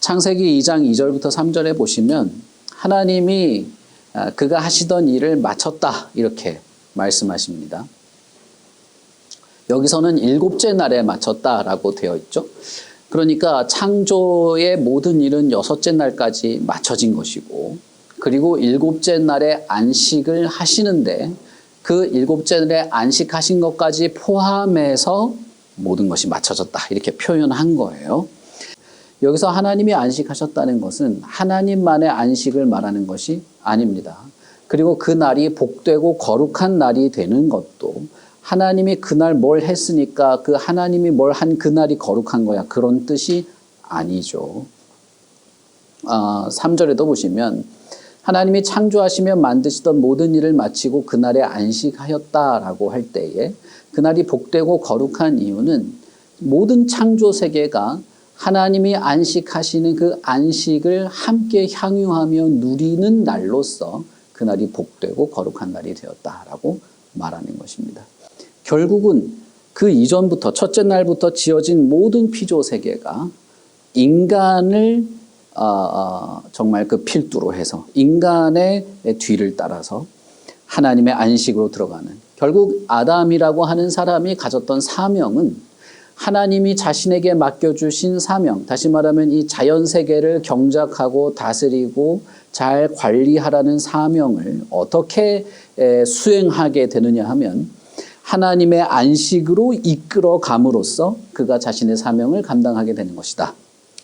창세기 2장 2절부터 3절에 보시면 하나님이 그가 하시던 일을 마쳤다 이렇게 말씀하십니다. 여기서는 일곱째 날에 마쳤다라고 되어 있죠. 그러니까 창조의 모든 일은 여섯째 날까지 마쳐진 것이고, 그리고 일곱째 날에 안식을 하시는데 그 일곱째 날에 안식하신 것까지 포함해서 모든 것이 마쳐졌다 이렇게 표현한 거예요. 여기서 하나님이 안식하셨다는 것은 하나님만의 안식을 말하는 것이 아닙니다. 그리고 그 날이 복되고 거룩한 날이 되는 것도 하나님이 그날 뭘 했으니까 그 하나님이 뭘 한 그 날이 거룩한 거야, 그런 뜻이 아니죠. 3절에도 보시면 하나님이 창조하시며 만드시던 모든 일을 마치고 그날에 안식하였다라고 할 때에 그날이 복되고 거룩한 이유는 모든 창조 세계가 하나님이 안식하시는 그 안식을 함께 향유하며 누리는 날로서 그날이 복되고 거룩한 날이 되었다라고 말하는 것입니다. 결국은 그 이전부터 첫째 날부터 지어진 모든 피조 세계가 인간을 정말 그 필두로 해서 인간의 뒤를 따라서 하나님의 안식으로 들어가는, 결국 아담이라고 하는 사람이 가졌던 사명은 하나님이 자신에게 맡겨주신 사명, 다시 말하면 이 자연세계를 경작하고 다스리고 잘 관리하라는 사명을 어떻게 수행하게 되느냐 하면 하나님의 안식으로 이끌어 감으로써 그가 자신의 사명을 감당하게 되는 것이다.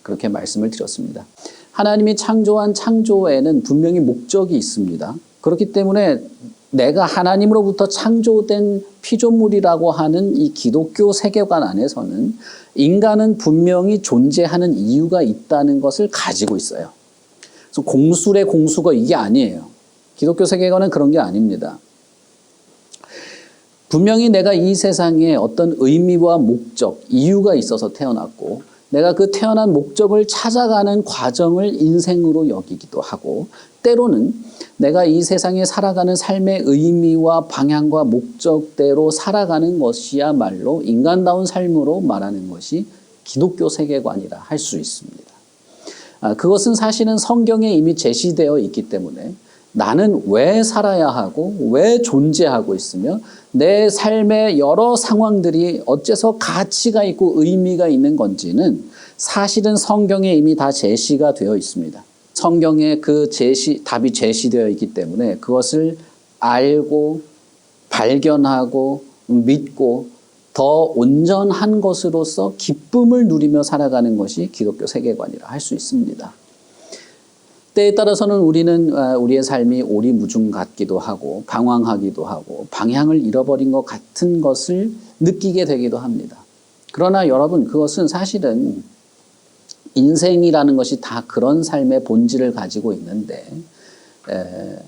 그렇게 말씀을 드렸습니다. 하나님이 창조한 창조에는 분명히 목적이 있습니다. 그렇기 때문에 내가 하나님으로부터 창조된 피조물이라고 하는 이 기독교 세계관 안에서는 인간은 분명히 존재하는 이유가 있다는 것을 가지고 있어요. 그래서 공술의 공수가 이게 아니에요. 기독교 세계관은 그런 게 아닙니다. 분명히 내가 이 세상에 어떤 의미와 목적, 이유가 있어서 태어났고 내가 그 태어난 목적을 찾아가는 과정을 인생으로 여기기도 하고, 때로는 내가 이 세상에 살아가는 삶의 의미와 방향과 목적대로 살아가는 것이야말로 인간다운 삶으로 말하는 것이 기독교 세계관이라 할 수 있습니다. 그것은 사실은 성경에 이미 제시되어 있기 때문에 나는 왜 살아야 하고 왜 존재하고 있으며 내 삶의 여러 상황들이 어째서 가치가 있고 의미가 있는 건지는 사실은 성경에 이미 다 제시가 되어 있습니다. 성경에 그 답이 제시되어 있기 때문에 그것을 알고 발견하고 믿고 더 온전한 것으로서 기쁨을 누리며 살아가는 것이 기독교 세계관이라 할 수 있습니다. 때에 따라서는 우리는 우리의 삶이 오리무중 같기도 하고 방황하기도 하고 방향을 잃어버린 것 같은 것을 느끼게 되기도 합니다. 그러나 여러분, 그것은 사실은 인생이라는 것이 다 그런 삶의 본질을 가지고 있는데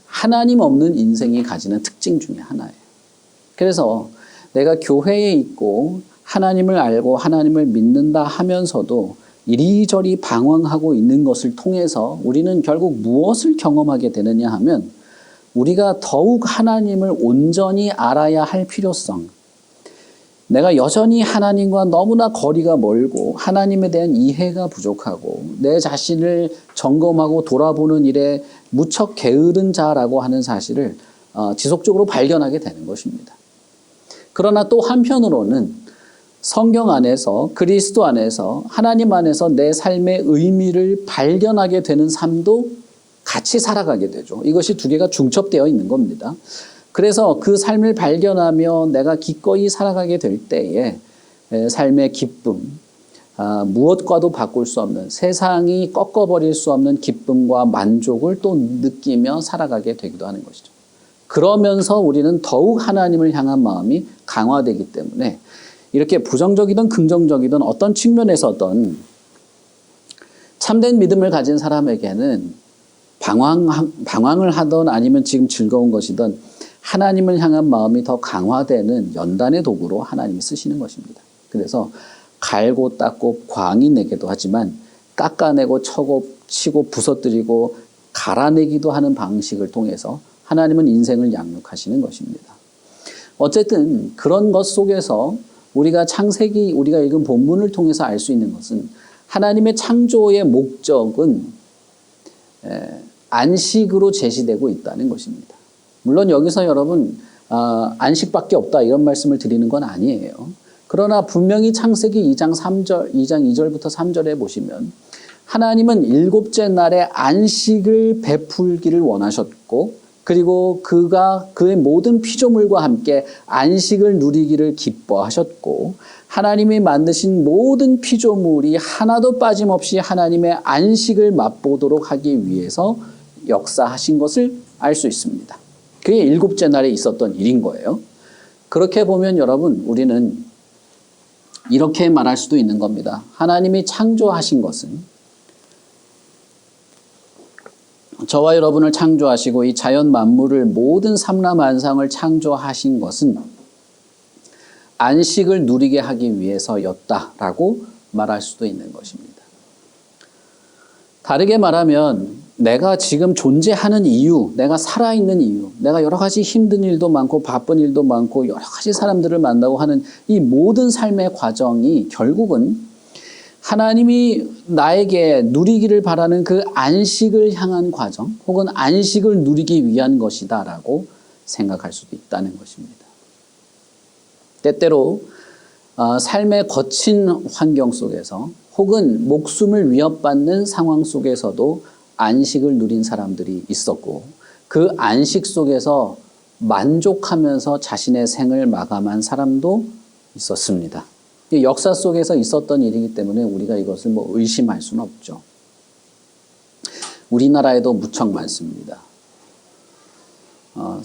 하나님 없는 인생이 가지는 특징 중에 하나예요. 그래서 내가 교회에 있고 하나님을 알고 하나님을 믿는다 하면서도 이리저리 방황하고 있는 것을 통해서 우리는 결국 무엇을 경험하게 되느냐 하면 우리가 더욱 하나님을 온전히 알아야 할 필요성, 내가 여전히 하나님과 너무나 거리가 멀고 하나님에 대한 이해가 부족하고 내 자신을 점검하고 돌아보는 일에 무척 게으른 자라고 하는 사실을 지속적으로 발견하게 되는 것입니다. 그러나 또 한편으로는 성경 안에서, 그리스도 안에서, 하나님 안에서 내 삶의 의미를 발견하게 되는 삶도 같이 살아가게 되죠. 이것이 두 개가 중첩되어 있는 겁니다. 그래서 그 삶을 발견하며 내가 기꺼이 살아가게 될 때에 삶의 기쁨, 무엇과도 바꿀 수 없는, 세상이 꺾어버릴 수 없는 기쁨과 만족을 또 느끼며 살아가게 되기도 하는 것이죠. 그러면서 우리는 더욱 하나님을 향한 마음이 강화되기 때문에 이렇게 부정적이든 긍정적이든 어떤 측면에서든 참된 믿음을 가진 사람에게는 방황을 하든 아니면 지금 즐거운 것이든 하나님을 향한 마음이 더 강화되는 연단의 도구로 하나님이 쓰시는 것입니다. 그래서 갈고 닦고 광이 내기도 하지만 깎아내고 치고 부서뜨리고 갈아내기도 하는 방식을 통해서 하나님은 인생을 양육하시는 것입니다. 어쨌든 그런 것 속에서 우리가 창세기, 우리가 읽은 본문을 통해서 알 수 있는 것은 하나님의 창조의 목적은 안식으로 제시되고 있다는 것입니다. 물론 여기서 여러분 안식밖에 없다 이런 말씀을 드리는 건 아니에요. 그러나 분명히 창세기 2장 2절부터 3절에 보시면 하나님은 일곱째 날에 안식을 베풀기를 원하셨고 그리고 그가 그의 모든 피조물과 함께 안식을 누리기를 기뻐하셨고 하나님이 만드신 모든 피조물이 하나도 빠짐없이 하나님의 안식을 맛보도록 하기 위해서 역사하신 것을 알 수 있습니다. 그게 일곱째 날에 있었던 일인 거예요. 그렇게 보면 여러분 우리는 이렇게 말할 수도 있는 겁니다. 하나님이 창조하신 것은 저와 여러분을 창조하시고 이 자연 만물을 모든 삼라만상을 창조하신 것은 안식을 누리게 하기 위해서였다라고 말할 수도 있는 것입니다. 다르게 말하면 내가 지금 존재하는 이유, 내가 살아있는 이유, 내가 여러 가지 힘든 일도 많고 바쁜 일도 많고 여러 가지 사람들을 만나고 하는 이 모든 삶의 과정이 결국은 하나님이 나에게 누리기를 바라는 그 안식을 향한 과정 혹은 안식을 누리기 위한 것이다라고 생각할 수도 있다는 것입니다. 때때로 삶의 거친 환경 속에서 혹은 목숨을 위협받는 상황 속에서도 안식을 누린 사람들이 있었고 그 안식 속에서 만족하면서 자신의 생을 마감한 사람도 있었습니다. 역사 속에서 있었던 일이기 때문에 우리가 이것을 의심할 수는 없죠. 우리나라에도 무척 많습니다.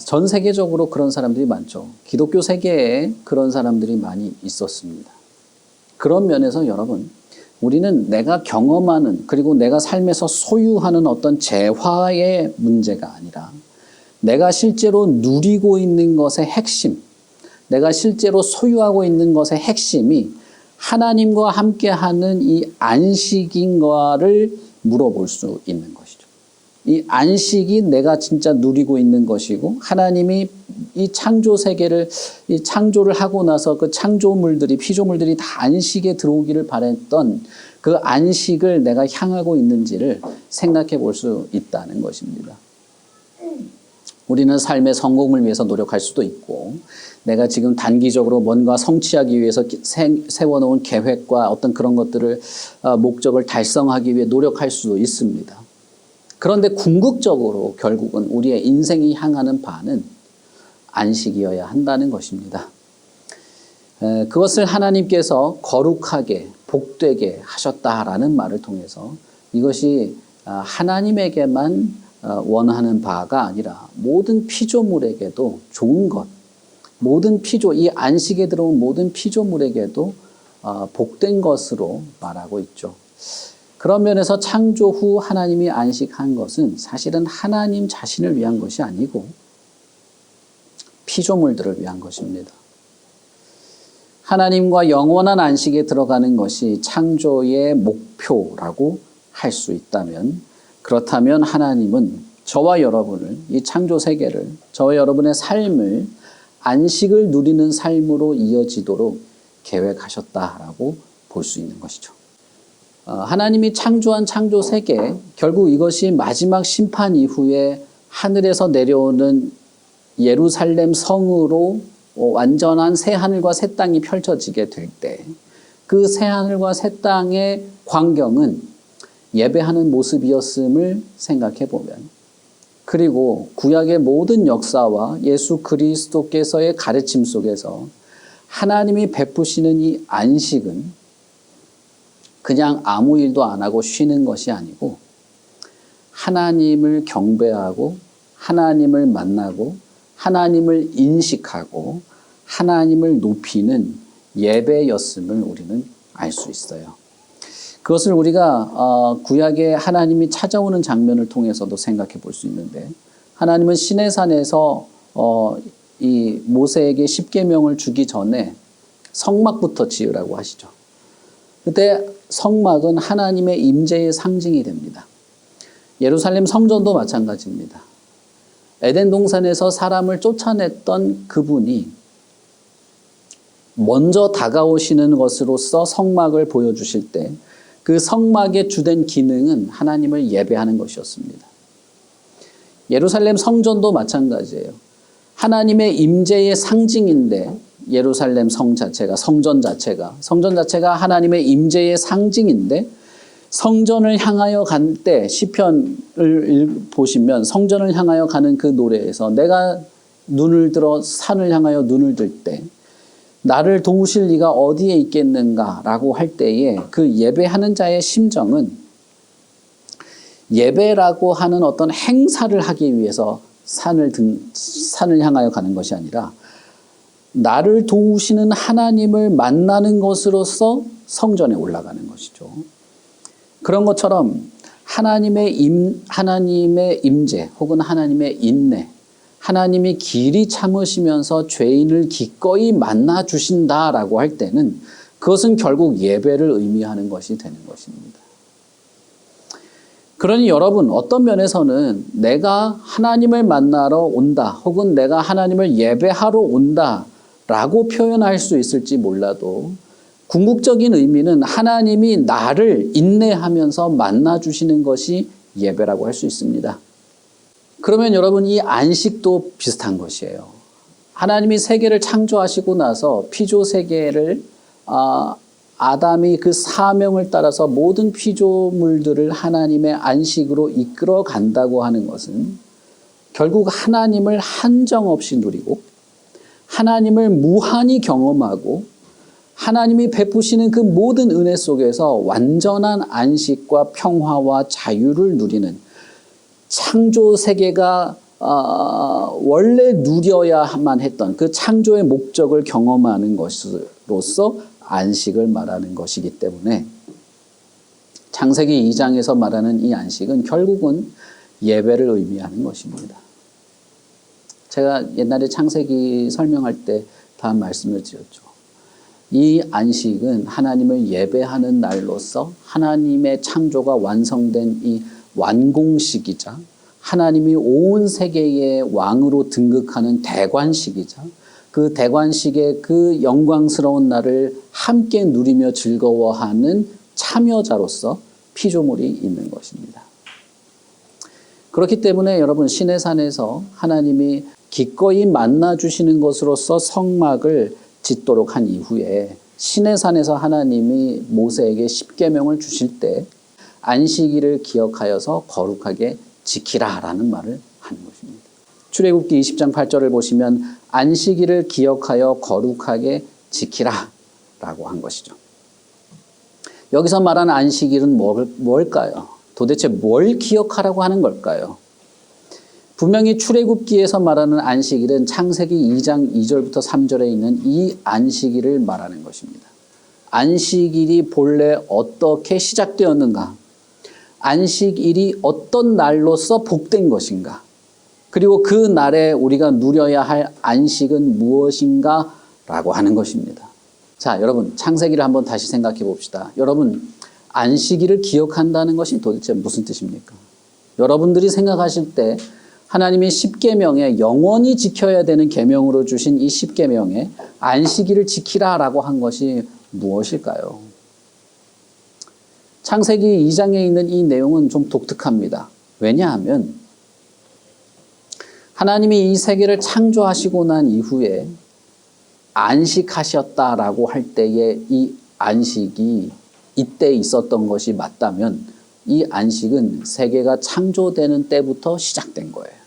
전 세계적으로 그런 사람들이 많죠. 기독교 세계에 그런 사람들이 많이 있었습니다. 그런 면에서 여러분 우리는 내가 경험하는 그리고 내가 삶에서 소유하는 어떤 재화의 문제가 아니라 내가 실제로 누리고 있는 것의 핵심, 내가 실제로 소유하고 있는 것의 핵심이 하나님과 함께하는 이 안식인가를 물어볼 수 있는 것이죠. 이 안식이 내가 진짜 누리고 있는 것이고 하나님이 이 창조 세계를 이 창조를 하고 나서 그 창조물들이 피조물들이 다 안식에 들어오기를 바랬던 그 안식을 내가 향하고 있는지를 생각해 볼 수 있다는 것입니다. 우리는 삶의 성공을 위해서 노력할 수도 있고 내가 지금 단기적으로 뭔가 성취하기 위해서 세워놓은 계획과 어떤 그런 것들을 목적을 달성하기 위해 노력할 수도 있습니다. 그런데 궁극적으로 결국은 우리의 인생이 향하는 바는 안식이어야 한다는 것입니다. 그것을 하나님께서 거룩하게 복되게 하셨다라는 말을 통해서 이것이 하나님에게만 원하는 바가 아니라 모든 피조물에게도 좋은 것, 이 안식에 들어온 모든 피조물에게도 복된 것으로 말하고 있죠. 그런 면에서 창조 후 하나님이 안식한 것은 사실은 하나님 자신을 위한 것이 아니고 피조물들을 위한 것입니다. 하나님과 영원한 안식에 들어가는 것이 창조의 목표라고 할 수 있다면 그렇다면 하나님은 저와 여러분을 이 창조 세계를 저와 여러분의 삶을 안식을 누리는 삶으로 이어지도록 계획하셨다라고 볼 수 있는 것이죠. 하나님이 창조한 창조 세계 결국 이것이 마지막 심판 이후에 하늘에서 내려오는 예루살렘 성으로 완전한 새 하늘과 새 땅이 펼쳐지게 될 때 그 새 하늘과 새 땅의 광경은 예배하는 모습이었음을 생각해 보면 그리고 구약의 모든 역사와 예수 그리스도께서의 가르침 속에서 하나님이 베푸시는 이 안식은 그냥 아무 일도 안 하고 쉬는 것이 아니고 하나님을 경배하고 하나님을 만나고 하나님을 인식하고 하나님을 높이는 예배였음을 우리는 알 수 있어요. 그것을 우리가 구약의 하나님이 찾아오는 장면을 통해서도 생각해 볼 수 있는데 하나님은 시내산에서 이 모세에게 십계명을 주기 전에 성막부터 지으라고 하시죠. 그때 성막은 하나님의 임재의 상징이 됩니다. 예루살렘 성전도 마찬가지입니다. 에덴 동산에서 사람을 쫓아냈던 그분이 먼저 다가오시는 것으로서 성막을 보여주실 때 그 성막의 주된 기능은 하나님을 예배하는 것이었습니다. 예루살렘 성전도 마찬가지예요. 하나님의 임재의 상징인데 예루살렘 성전 자체가 하나님의 임재의 상징인데 성전을 향하여 간 때 시편을 보시면 성전을 향하여 가는 그 노래에서 내가 눈을 들어 산을 향하여 눈을 들 때 나를 도우실 이가 어디에 있겠는가라고 할 때에 그 예배하는 자의 심정은 예배라고 하는 어떤 행사를 하기 위해서 산을 향하여 가는 것이 아니라 나를 도우시는 하나님을 만나는 것으로서 성전에 올라가는 것이죠. 그런 것처럼 하나님의 임재 혹은 하나님의 인내, 하나님이 길이 참으시면서 죄인을 기꺼이 만나 주신다라고 할 때는 그것은 결국 예배를 의미하는 것이 되는 것입니다. 그러니 여러분 어떤 면에서는 내가 하나님을 만나러 온다 혹은 내가 하나님을 예배하러 온다라고 표현할 수 있을지 몰라도 궁극적인 의미는 하나님이 나를 인내하면서 만나 주시는 것이 예배라고 할 수 있습니다. 그러면 여러분 이 안식도 비슷한 것이에요. 하나님이 세계를 창조하시고 나서 피조 세계를 아담이 그 사명을 따라서 모든 피조물들을 하나님의 안식으로 이끌어 간다고 하는 것은 결국 하나님을 한정없이 누리고 하나님을 무한히 경험하고 하나님이 베푸시는 그 모든 은혜 속에서 완전한 안식과 평화와 자유를 누리는 창조 세계가 원래 누려야만 했던 그 창조의 목적을 경험하는 것으로서 안식을 말하는 것이기 때문에 창세기 2장에서 말하는 이 안식은 결국은 예배를 의미하는 것입니다. 제가 옛날에 창세기 설명할 때 다 말씀을 드렸죠. 이 안식은 하나님을 예배하는 날로서 하나님의 창조가 완성된 이 완공식이자 하나님이 온 세계의 왕으로 등극하는 대관식이자 그 대관식의 그 영광스러운 날을 함께 누리며 즐거워하는 참여자로서 피조물이 있는 것입니다. 그렇기 때문에 여러분 시내산에서 하나님이 기꺼이 만나주시는 것으로서 성막을 짓도록 한 이후에 시내산에서 하나님이 모세에게 십계명을 주실 때 안식일을 기억하여서 거룩하게 지키라라는 말을 하는 것입니다. 출애굽기 20장 8절을 보시면 안식일을 기억하여 거룩하게 지키라라고 한 것이죠. 여기서 말하는 안식일은 뭘까요? 도대체 뭘 기억하라고 하는 걸까요? 분명히 출애굽기에서 말하는 안식일은 창세기 2장 2절부터 3절에 있는 이 안식일을 말하는 것입니다. 안식일이 본래 어떻게 시작되었는가? 안식일이 어떤 날로서 복된 것인가? 그리고 그 날에 우리가 누려야 할 안식은 무엇인가? 라고 하는 것입니다. 자, 여러분 창세기를 한번 다시 생각해 봅시다. 여러분 안식일을 기억한다는 것이 도대체 무슨 뜻입니까? 여러분들이 생각하실 때 하나님이 십계명에 영원히 지켜야 되는 계명으로 주신 이 십계명에 안식일을 지키라라고 한 것이 무엇일까요? 창세기 2장에 있는 이 내용은 좀 독특합니다. 왜냐하면 하나님이 이 세계를 창조하시고 난 이후에 안식하셨다라고 할 때에 이 안식이 이때 있었던 것이 맞다면 이 안식은 세계가 창조되는 때부터 시작된 거예요.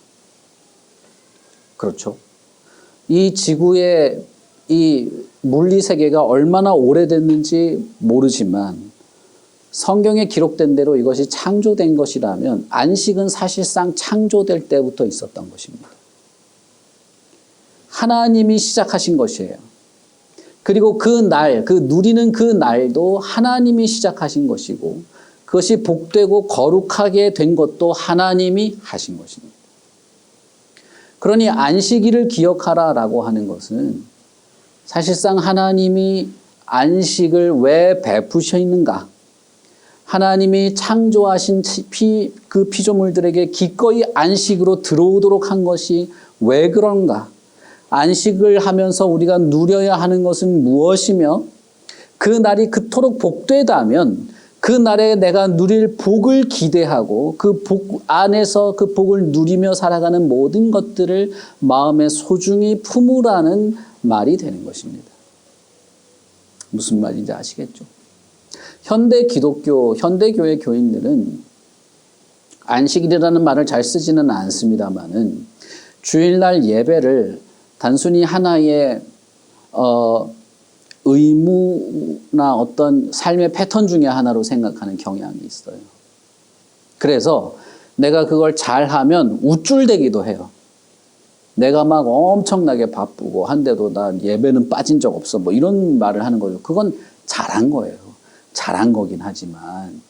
그렇죠? 이 지구의 이 물리 세계가 얼마나 오래됐는지 모르지만 성경에 기록된 대로 이것이 창조된 것이라면 안식은 사실상 창조될 때부터 있었던 것입니다. 하나님이 시작하신 것이에요. 그리고 그 날, 그 누리는 그 날도 하나님이 시작하신 것이고 그것이 복되고 거룩하게 된 것도 하나님이 하신 것입니다. 그러니 안식일을 기억하라라고 하는 것은 사실상 하나님이 안식을 왜 베푸셨는가? 하나님이 창조하신 그 피조물들에게 기꺼이 안식으로 들어오도록 한 것이 왜 그런가? 안식을 하면서 우리가 누려야 하는 것은 무엇이며 그 날이 그토록 복되다면 그 날에 내가 누릴 복을 기대하고 그 복 안에서 그 복을 누리며 살아가는 모든 것들을 마음에 소중히 품으라는 말이 되는 것입니다. 무슨 말인지 아시겠죠? 현대 기독교, 현대교회 교인들은 안식일이라는 말을 잘 쓰지는 않습니다만은 주일날 예배를 단순히 하나의 의무나 어떤 삶의 패턴 중에 하나로 생각하는 경향이 있어요. 그래서 내가 그걸 잘하면 우쭐대기도 해요. 내가 막 엄청나게 바쁘고 한데도 나 예배는 빠진 적 없어. 뭐 이런 말을 하는 거죠. 그건 잘한 거예요. 잘한 거긴 하지만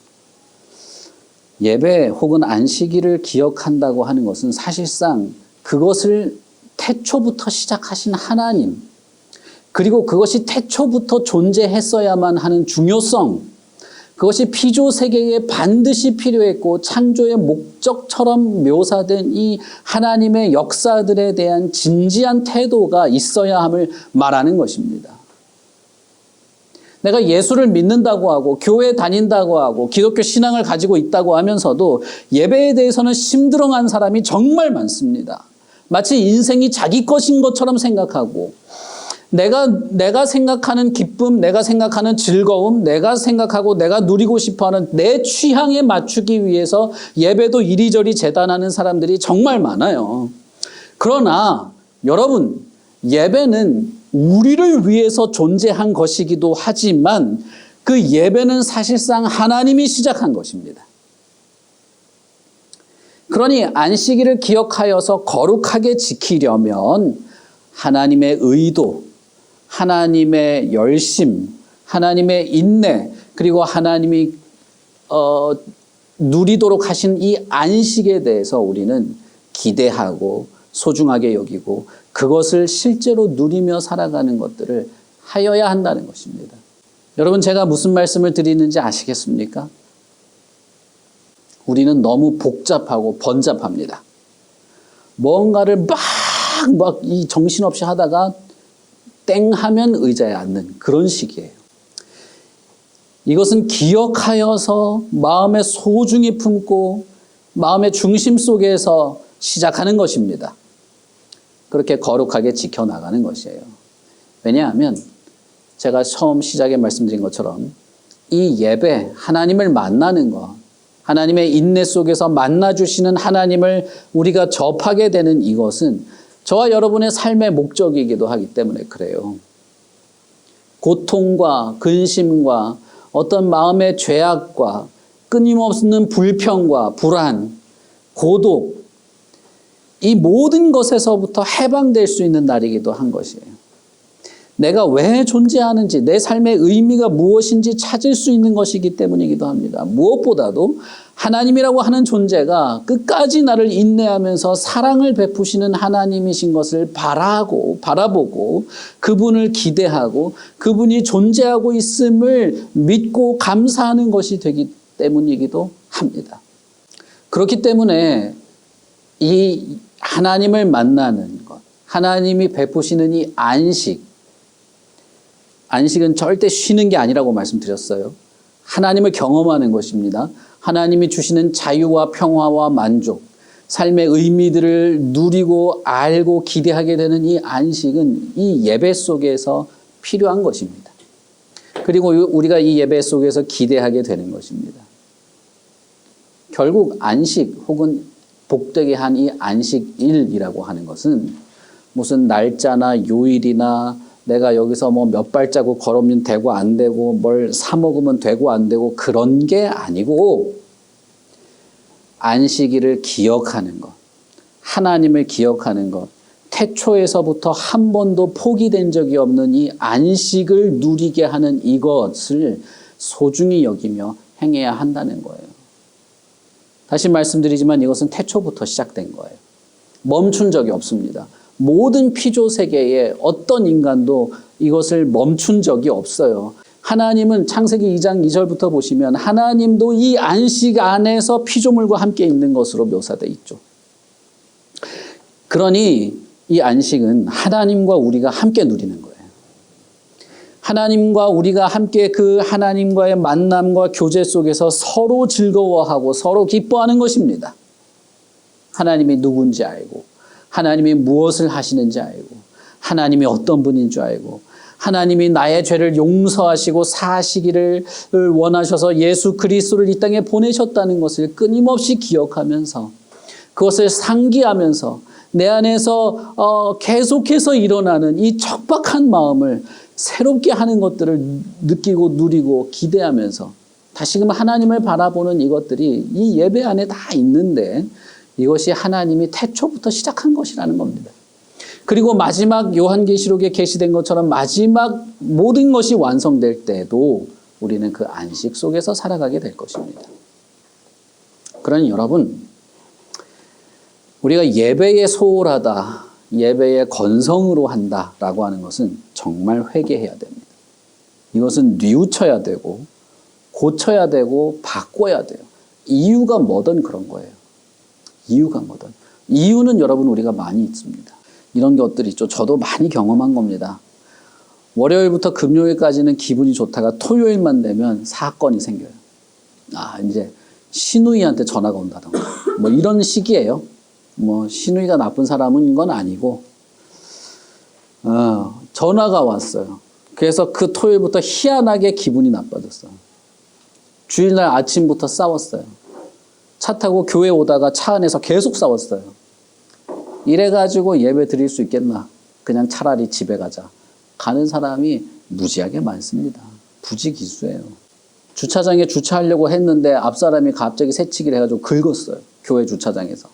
예배 혹은 안식일을 기억한다고 하는 것은 사실상 그것을 태초부터 시작하신 하나님, 그리고 그것이 태초부터 존재했어야만 하는 중요성, 그것이 피조 세계에 반드시 필요했고 창조의 목적처럼 묘사된 이 하나님의 역사들에 대한 진지한 태도가 있어야 함을 말하는 것입니다. 내가 예수를 믿는다고 하고 교회 다닌다고 하고 기독교 신앙을 가지고 있다고 하면서도 예배에 대해서는 심드렁한 사람이 정말 많습니다. 마치 인생이 자기 것인 것처럼 생각하고 내가 생각하는 기쁨, 내가 생각하는 즐거움, 내가 생각하고 내가 누리고 싶어하는 내 취향에 맞추기 위해서 예배도 이리저리 재단하는 사람들이 정말 많아요. 그러나 여러분, 예배는 우리를 위해서 존재한 것이기도 하지만 그 예배는 사실상 하나님이 시작한 것입니다. 그러니 안식일을 기억하여서 거룩하게 지키려면 하나님의 의도, 하나님의 열심, 하나님의 인내, 그리고 하나님이 누리도록 하신 이 안식에 대해서 우리는 기대하고 소중하게 여기고 그것을 실제로 누리며 살아가는 것들을 하여야 한다는 것입니다. 여러분, 제가 무슨 말씀을 드리는지 아시겠습니까? 우리는 너무 복잡하고 번잡합니다. 뭔가를 막 이 정신없이 하다가 땡 하면 의자에 앉는 그런 식이에요. 이것은 기억하여서 마음에 소중히 품고 마음의 중심 속에서 시작하는 것입니다. 그렇게 거룩하게 지켜나가는 것이에요. 왜냐하면 제가 처음 시작에 말씀드린 것처럼 이 예배, 하나님을 만나는 것, 하나님의 인내 속에서 만나주시는 하나님을 우리가 접하게 되는 이것은 저와 여러분의 삶의 목적이기도 하기 때문에 그래요. 고통과 근심과 어떤 마음의 죄악과 끊임없는 불평과 불안, 고독, 이 모든 것에서부터 해방될 수 있는 날이기도 한 것이에요. 내가 왜 존재하는지, 내 삶의 의미가 무엇인지 찾을 수 있는 것이기 때문이기도 합니다. 무엇보다도 하나님이라고 하는 존재가 끝까지 나를 인내하면서 사랑을 베푸시는 하나님이신 것을 바라보고 그분을 기대하고 그분이 존재하고 있음을 믿고 감사하는 것이 되기 때문이기도 합니다. 그렇기 때문에 이 하나님을 만나는 것, 하나님이 베푸시는 이 안식은 절대 쉬는 게 아니라고 말씀드렸어요. 하나님을 경험하는 것입니다. 하나님이 주시는 자유와 평화와 만족, 삶의 의미들을 누리고 알고 기대하게 되는 이 안식은 이 예배 속에서 필요한 것입니다. 그리고 우리가 이 예배 속에서 기대하게 되는 것입니다. 결국 안식 혹은 복되게 한 이 안식일이라고 하는 것은 무슨 날짜나 요일이나 내가 여기서 뭐 몇 발자국 걸으면 되고 안 되고 뭘 사 먹으면 되고 안 되고 그런 게 아니고 안식일을 기억하는 것, 하나님을 기억하는 것, 태초에서부터 한 번도 포기된 적이 없는 이 안식을 누리게 하는 이것을 소중히 여기며 행해야 한다는 거예요. 다시 말씀드리지만 이것은 태초부터 시작된 거예요. 멈춘 적이 없습니다. 모든 피조 세계에 어떤 인간도 이것을 멈춘 적이 없어요. 하나님은 창세기 2장 2절부터 보시면 하나님도 이 안식 안에서 피조물과 함께 있는 것으로 묘사되어 있죠. 그러니 이 안식은 하나님과 우리가 함께 누리는 거예요. 하나님과 우리가 함께 그 하나님과의 만남과 교제 속에서 서로 즐거워하고 서로 기뻐하는 것입니다. 하나님이 누군지 알고, 하나님이 무엇을 하시는지 알고, 하나님이 어떤 분인 줄 알고, 하나님이 나의 죄를 용서하시고 사시기를 원하셔서 예수 그리스도를 이 땅에 보내셨다는 것을 끊임없이 기억하면서, 그것을 상기하면서 내 안에서 계속해서 일어나는 이 척박한 마음을 새롭게 하는 것들을 느끼고 누리고 기대하면서 다시금 하나님을 바라보는 이것들이 이 예배 안에 다 있는데, 이것이 하나님이 태초부터 시작한 것이라는 겁니다. 그리고 마지막 요한계시록에 게시된 것처럼 마지막 모든 것이 완성될 때도 우리는 그 안식 속에서 살아가게 될 것입니다. 그러니 여러분, 우리가 예배에 소홀하다, 예배에 건성으로 한다라고 하는 것은 정말 회개해야 됩니다. 이것은 뉘우쳐야 되고 고쳐야 되고 바꿔야 돼요. 이유가 뭐든 그런 거예요. 이유가 뭐든. 이유는 여러분 우리가 많이 있습니다. 이런 것들이 있죠. 저도 많이 경험한 겁니다. 월요일부터 금요일까지는 기분이 좋다가 토요일만 되면 사건이 생겨요. 이제 시누이한테 전화가 온다던가 뭐 이런 식이에요. 뭐 시누이가 나쁜 사람인 건 아니고 전화가 왔어요. 그래서 그 토요일부터 희한하게 기분이 나빠졌어요. 주일날 아침부터 싸웠어요. 차 타고 교회 오다가 차 안에서 계속 싸웠어요. 이래가지고 예배 드릴 수 있겠나? 그냥 차라리 집에 가자. 가는 사람이 무지하게 많습니다. 부지기수예요. 주차장에 주차하려고 했는데 앞 사람이 갑자기 새치기를 해가지고 긁었어요. 교회 주차장에서.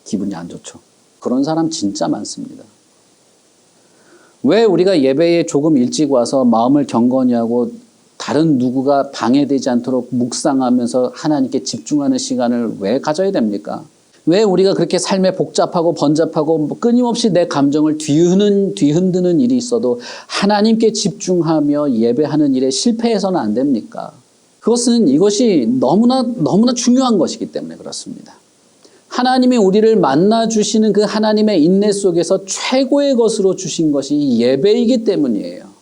기분이 안 좋죠. 그런 사람 진짜 많습니다. 왜 우리가 예배에 조금 일찍 와서 마음을 경건히 하고 다른 누구가 방해되지 않도록 묵상하면서 하나님께 집중하는 시간을 왜 가져야 됩니까? 왜 우리가 그렇게 삶에 복잡하고 번잡하고 끊임없이 내 감정을 뒤흔드는 일이 있어도 하나님께 집중하며 예배하는 일에 실패해서는 안 됩니까? 이것이 너무나 중요한 것이기 때문에 그렇습니다. 하나님이 우리를 만나주시는 그 하나님의 인내 속에서 최고의 것으로 주신 것이 예배이기 때문이에요.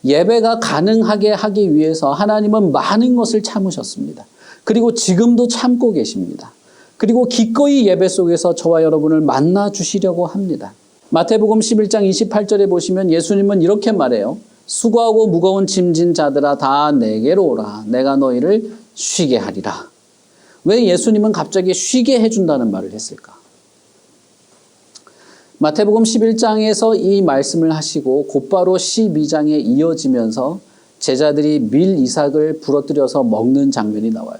예배가 가능하게 하기 위해서 하나님은 많은 것을 참으셨습니다. 그리고 지금도 참고 계십니다. 그리고 기꺼이 예배 속에서 저와 여러분을 만나주시려고 합니다. 마태복음 11장 28절에 보시면 예수님은 이렇게 말해요. 수고하고 무거운 짐진 자들아 다 내게로 오라. 내가 너희를 쉬게 하리라. 왜 예수님은 갑자기 쉬게 해준다는 말을 했을까? 마태복음 11장에서 이 말씀을 하시고 곧바로 12장에 이어지면서 제자들이 밀 이삭을 부러뜨려서 먹는 장면이 나와요.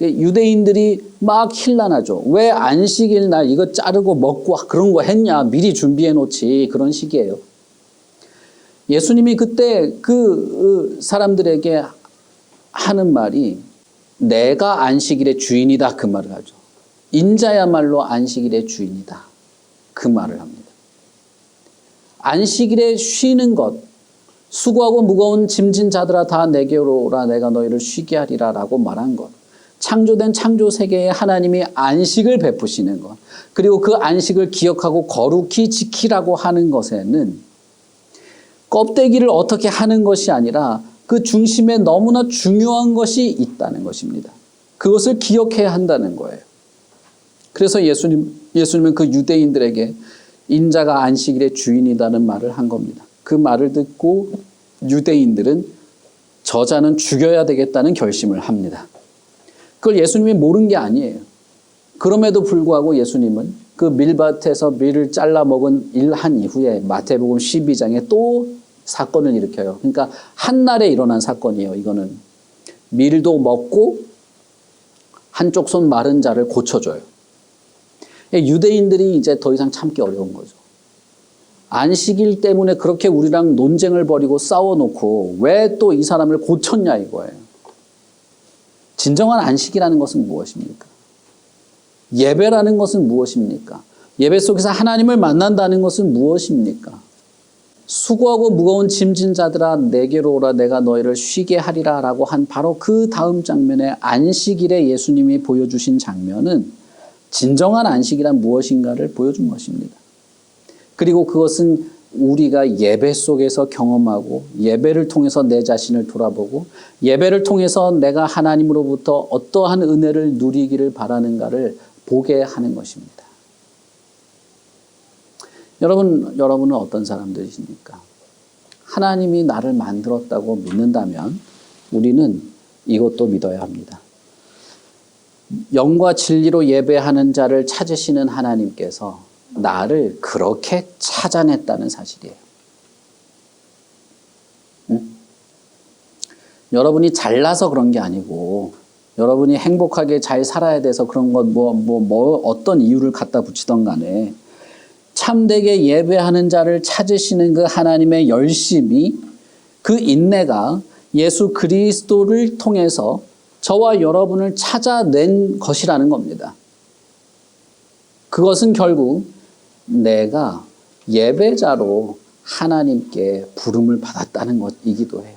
유대인들이 막 힐난하죠. 왜 안식일 날 이거 자르고 먹고 그런 거 했냐? 미리 준비해 놓지. 그런 식이에요. 예수님이 그때 그 사람들에게 하는 말이 내가 안식일의 주인이다 그 말을 하죠. 인자야말로 안식일의 주인이다 그 말을 합니다. 안식일에 쉬는 것, 수고하고 무거운 짐진 자들아 다 내게로 오라 내가 너희를 쉬게 하리라 라고 말한 것, 창조된 창조 세계에 하나님이 안식을 베푸시는 것, 그리고 그 안식을 기억하고 거룩히 지키라고 하는 것에는 껍데기를 어떻게 하는 것이 아니라 그 중심에 너무나 중요한 것이 있다는 것입니다. 그것을 기억해야 한다는 거예요. 그래서 예수님은 그 유대인들에게 인자가 안식일의 주인이라는 말을 한 겁니다. 그 말을 듣고 유대인들은 저자는 죽여야 되겠다는 결심을 합니다. 그걸 예수님이 모른 게 아니에요. 그럼에도 불구하고 예수님은 그 밀밭에서 밀을 잘라 먹은 일한 이후에 마태복음 12장에 또 사건을 일으켜요. 그러니까 한날에 일어난 사건이에요. 이거는 밀도 먹고 한쪽 손 마른 자를 고쳐줘요. 유대인들이 이제 더 이상 참기 어려운 거죠. 안식일 때문에 그렇게 우리랑 논쟁을 벌이고 싸워놓고 왜 또 이 사람을 고쳤냐 이거예요. 진정한 안식이라는 것은 무엇입니까? 예배라는 것은 무엇입니까? 예배 속에서 하나님을 만난다는 것은 무엇입니까? 수고하고 무거운 짐진 자들아 내게로 오라 내가 너희를 쉬게 하리라 라고 한 바로 그 다음 장면에 안식일에 예수님이 보여주신 장면은 진정한 안식이란 무엇인가를 보여준 것입니다. 그리고 그것은 우리가 예배 속에서 경험하고 예배를 통해서 내 자신을 돌아보고 예배를 통해서 내가 하나님으로부터 어떠한 은혜를 누리기를 바라는가를 보게 하는 것입니다. 여러분은 어떤 사람들이십니까? 하나님이 나를 만들었다고 믿는다면 우리는 이것도 믿어야 합니다. 영과 진리로 예배하는 자를 찾으시는 하나님께서 나를 그렇게 찾아냈다는 사실이에요. 응? 여러분이 잘나서 그런 게 아니고 여러분이 행복하게 잘 살아야 돼서 그런 것 어떤 이유를 갖다 붙이던 간에 참되게 예배하는 자를 찾으시는 그 하나님의 열심이, 그 인내가 예수 그리스도를 통해서 저와 여러분을 찾아낸 것이라는 겁니다. 그것은 결국 내가 예배자로 하나님께 부름을 받았다는 것이기도 해요.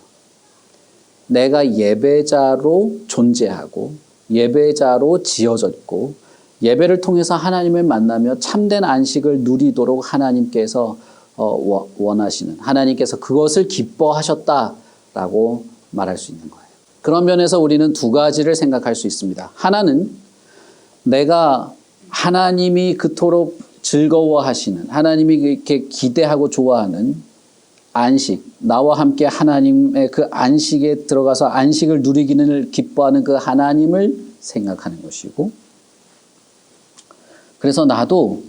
내가 예배자로 존재하고 예배자로 지어졌고 예배를 통해서 하나님을 만나며 참된 안식을 누리도록 하나님께서 원하시는, 하나님께서 그것을 기뻐하셨다라고 말할 수 있는 거예요. 그런 면에서 우리는 두 가지를 생각할 수 있습니다. 하나는 내가 하나님이 그토록 즐거워하시는, 하나님이 이렇게 기대하고 좋아하는 안식, 나와 함께 하나님의 그 안식에 들어가서 안식을 누리기를 기뻐하는 그 하나님을 생각하는 것이고, 그래서 나도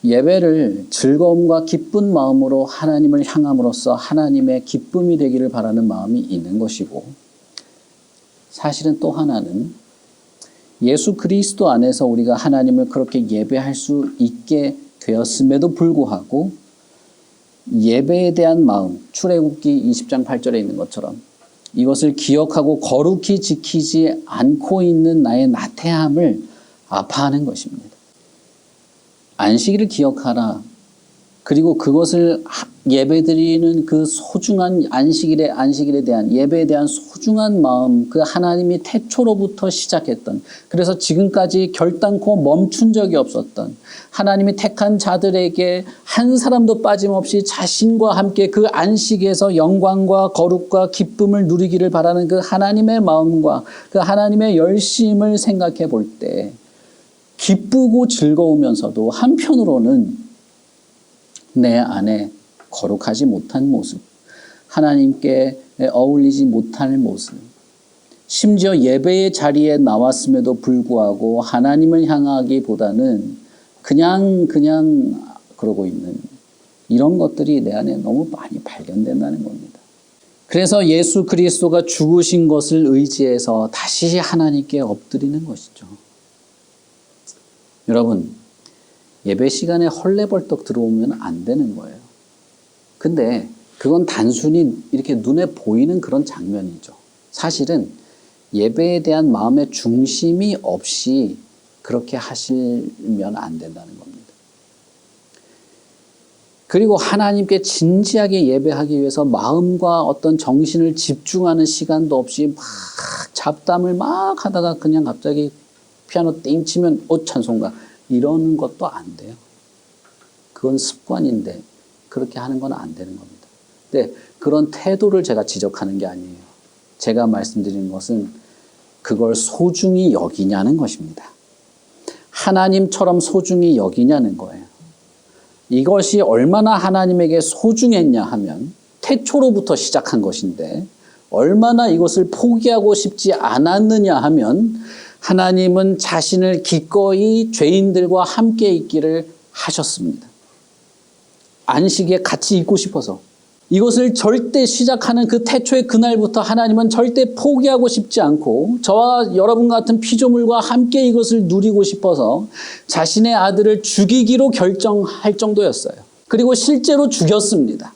예배를 즐거움과 기쁜 마음으로 하나님을 향함으로써 하나님의 기쁨이 되기를 바라는 마음이 있는 것이고, 사실은 또 하나는 예수 그리스도 안에서 우리가 하나님을 그렇게 예배할 수 있게 되었음에도 불구하고 예배에 대한 마음, 출애굽기 20장 8절에 있는 것처럼 이것을 기억하고 거룩히 지키지 않고 있는 나의 나태함을 아파하는 것입니다. 안식일을 기억하라. 그리고 그것을 예배드리는 그 소중한 안식일에 대한, 예배에 대한 소중한 마음, 그 하나님이 태초로부터 시작했던, 그래서 지금까지 결단코 멈춘 적이 없었던, 하나님이 택한 자들에게 한 사람도 빠짐없이 자신과 함께 그 안식에서 영광과 거룩과 기쁨을 누리기를 바라는 그 하나님의 마음과 그 하나님의 열심을 생각해 볼 때 기쁘고 즐거우면서도 한편으로는 내 안에 거룩하지 못한 모습, 하나님께 어울리지 못할 모습, 심지어 예배의 자리에 나왔음에도 불구하고 하나님을 향하기보다는 그냥 그러고 있는 이런 것들이 내 안에 너무 많이 발견된다는 겁니다. 그래서 예수 그리스도가 죽으신 것을 의지해서 다시 하나님께 엎드리는 것이죠. 여러분, 예배 시간에 헐레벌떡 들어오면 안 되는 거예요. 근데 그건 단순히 이렇게 눈에 보이는 그런 장면이죠. 사실은 예배에 대한 마음의 중심이 없이 그렇게 하시면 안 된다는 겁니다. 그리고 하나님께 진지하게 예배하기 위해서 마음과 어떤 정신을 집중하는 시간도 없이 막 잡담을 막 하다가 그냥 갑자기 피아노 띵 치면 찬송가 이러는 것도 안 돼요. 그건 습관인데 그렇게 하는 건 안 되는 겁니다. 근데 그런 태도를 제가 지적하는 게 아니에요. 제가 말씀드리는 것은 그걸 소중히 여기냐는 것입니다. 하나님처럼 소중히 여기냐는 거예요. 이것이 얼마나 하나님에게 소중했냐 하면 태초로부터 시작한 것인데 얼마나 이것을 포기하고 싶지 않았느냐 하면 하나님은 자신을 기꺼이 죄인들과 함께 있기를 하셨습니다. 안식에 같이 있고 싶어서. 이것을 절대 시작하는 그 태초의 그날부터 하나님은 절대 포기하고 싶지 않고 저와 여러분 같은 피조물과 함께 이것을 누리고 싶어서 자신의 아들을 죽이기로 결정할 정도였어요. 그리고 실제로 죽였습니다.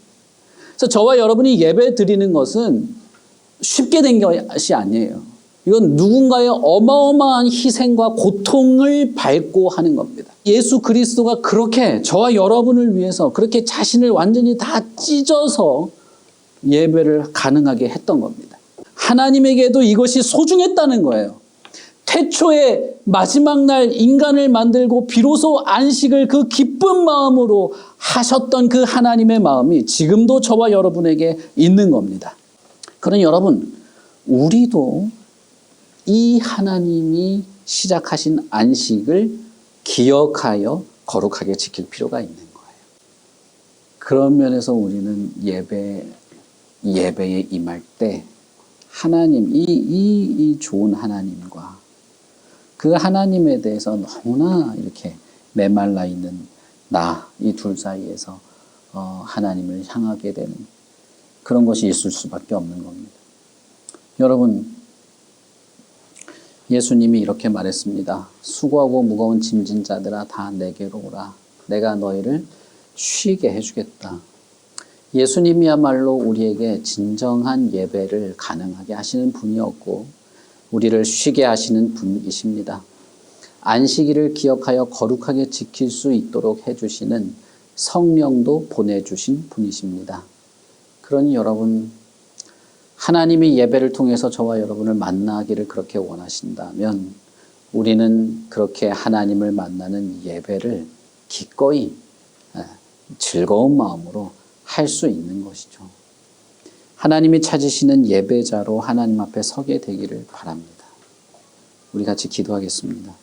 그래서 저와 여러분이 예배 드리는 것은 쉽게 된 것이 아니에요. 이건 누군가의 어마어마한 희생과 고통을 밟고 하는 겁니다. 예수 그리스도가 그렇게 저와 여러분을 위해서 그렇게 자신을 완전히 다 찢어서 예배를 가능하게 했던 겁니다. 하나님에게도 이것이 소중했다는 거예요. 태초에 마지막 날 인간을 만들고 비로소 안식을 그 기쁜 마음으로 하셨던 그 하나님의 마음이 지금도 저와 여러분에게 있는 겁니다. 그러니 여러분, 우리도 이 하나님이 시작하신 안식을 기억하여 거룩하게 지킬 필요가 있는 거예요. 그런 면에서 우리는 예배에 임할 때 하나님, 이 좋은 하나님과 그 하나님에 대해서 너무나 이렇게 메말라 있는 이 둘 사이에서 하나님을 향하게 되는 그런 것이 있을 수밖에 없는 겁니다. 여러분, 예수님이 이렇게 말했습니다. 수고하고 무거운 짐진 자들아 다 내게로 오라. 내가 너희를 쉬게 해주겠다. 예수님이야말로 우리에게 진정한 예배를 가능하게 하시는 분이었고 우리를 쉬게 하시는 분이십니다. 안식일을 기억하여 거룩하게 지킬 수 있도록 해주시는 성령도 보내주신 분이십니다. 그러니 여러분, 하나님이 예배를 통해서 저와 여러분을 만나기를 그렇게 원하신다면 우리는 그렇게 하나님을 만나는 예배를 기꺼이 즐거운 마음으로 할 수 있는 것이죠. 하나님이 찾으시는 예배자로 하나님 앞에 서게 되기를 바랍니다. 우리 같이 기도하겠습니다.